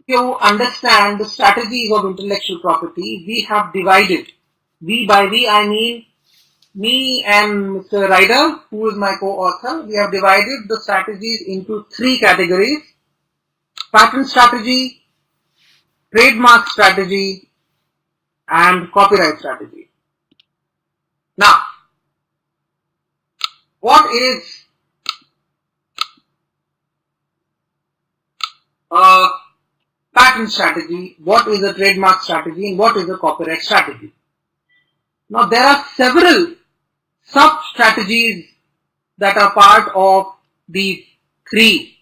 To understand the strategies of intellectual property, we have divided. We, by we, I mean me and Mr. Ryder, who is my co-author. We have divided the strategies into three categories: patent strategy, trademark strategy, and copyright strategy. Now, what is a patent strategy, what is a trademark strategy, and what is a copyright strategy? Now, there are several sub-strategies that are part of the three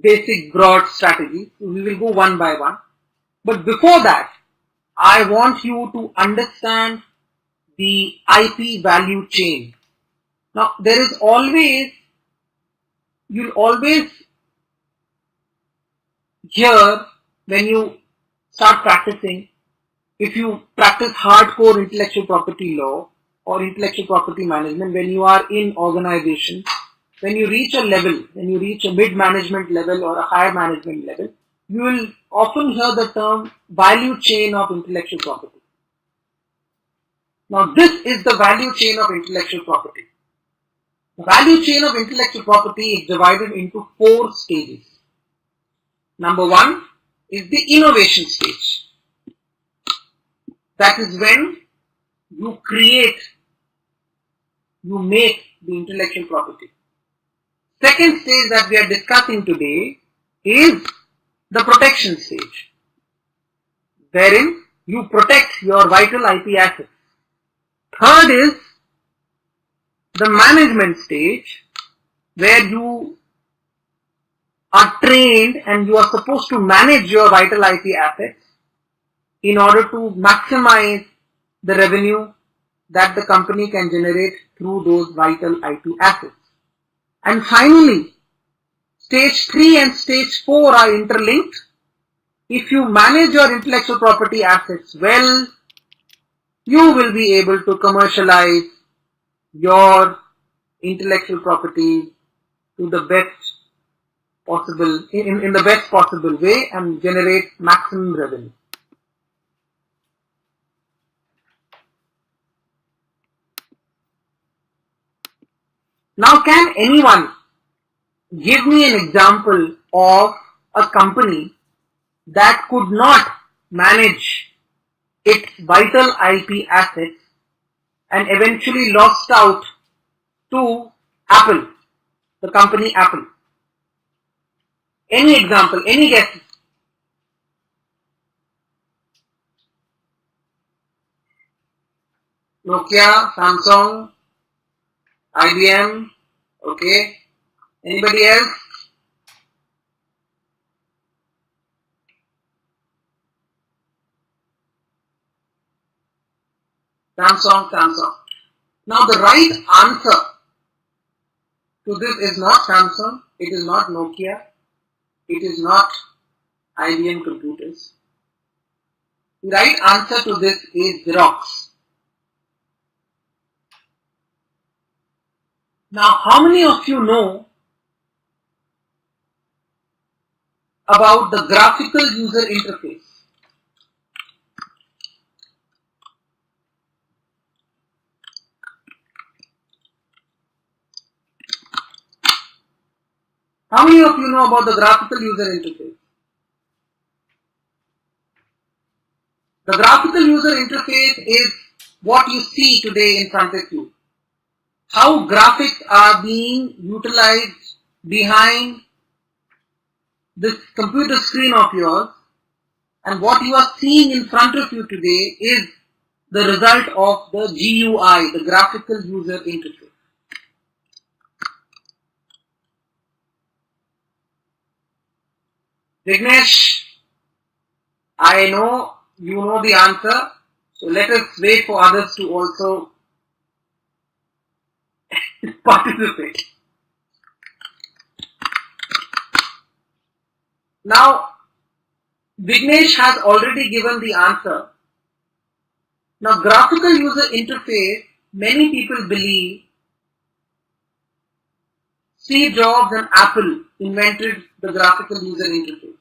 basic broad strategies. We will go one by one. But before that, I want you to understand the IP value chain. Now, there is always, you'll always hear when you start practicing, if you practice hardcore intellectual property law or intellectual property management, when you are in organization, when you reach a level, when you reach a mid-management level or a higher management level, you will often hear the term value chain of intellectual property. Now, this is the value chain of intellectual property. The value chain of intellectual property is divided into 4 stages. Number 1 is the innovation stage. That is when you create, you make the intellectual property. Second stage that we are discussing today is the protection stage, wherein you protect your vital IP assets. Third is the management stage, where you are trained and you are supposed to manage your vital IP assets in order to maximize the revenue that the company can generate through those vital IP assets. And finally, stage 3 and stage 4 are interlinked. If you manage your intellectual property assets well, you will be able to commercialize your intellectual property to the best possible, in the best possible way and generate maximum revenue. Now, can anyone give me an example of a company that could not manage its vital IP assets and eventually lost out to Apple, the company Apple? Any example, any guesses? Nokia, Samsung, IBM, okay. Anybody else? Samsung. Now the right answer to this is not Samsung, it is not Nokia, it is not IBM computers. The right answer to this is Xerox. Now, how many of you know about the graphical user interface? How many of you know about the graphical user interface? The graphical user interface is what you see today in front of you. How graphics are being utilized behind this computer screen of yours, and what you are seeing in front of you today is the result of the GUI, the graphical user interface. Vignesh, I know you know the answer, so let us wait for others to also participate. Now, Vignesh has already given the answer. Now, graphical user interface, many people believe Steve Jobs and Apple invented the graphical user interface.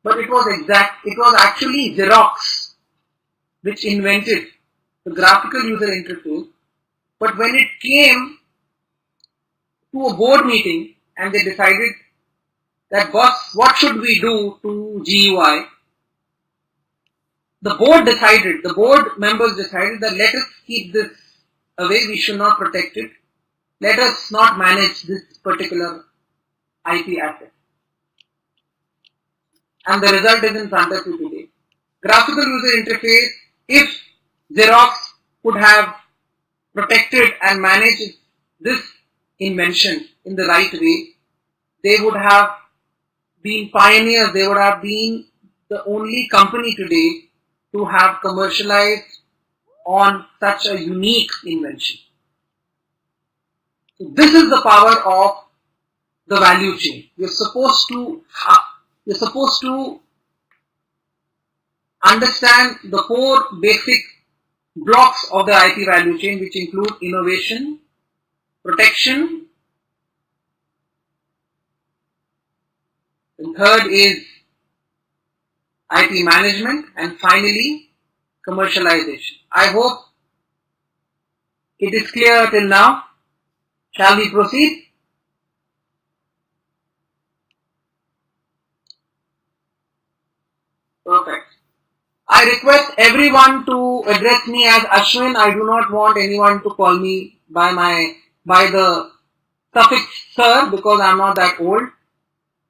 but it was actually Xerox which invented the graphical user interface. But when it came to a board meeting and they decided that, boss, what should we do to GUI? The board members decided that let us keep this away, we should not protect it. Let us not manage this particular IP asset. And the result is in front of you today. Graphical user interface, if Xerox could have protected and managed this invention in the right way, they would have been pioneers, they would have been the only company today to have commercialized on such a unique invention. So this is the power of the value chain. You're supposed to understand the four basic blocks of the IP value chain, which include innovation, protection, and third is IP management, and finally commercialization. I hope it is clear till now. Shall we proceed? Perfect. I request everyone to address me as Ashwin. I do not want anyone to call me by the suffix sir, because I am not that old.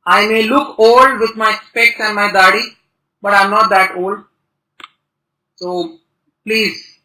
I may look old with my specs and my dadi, but I am not that old. So please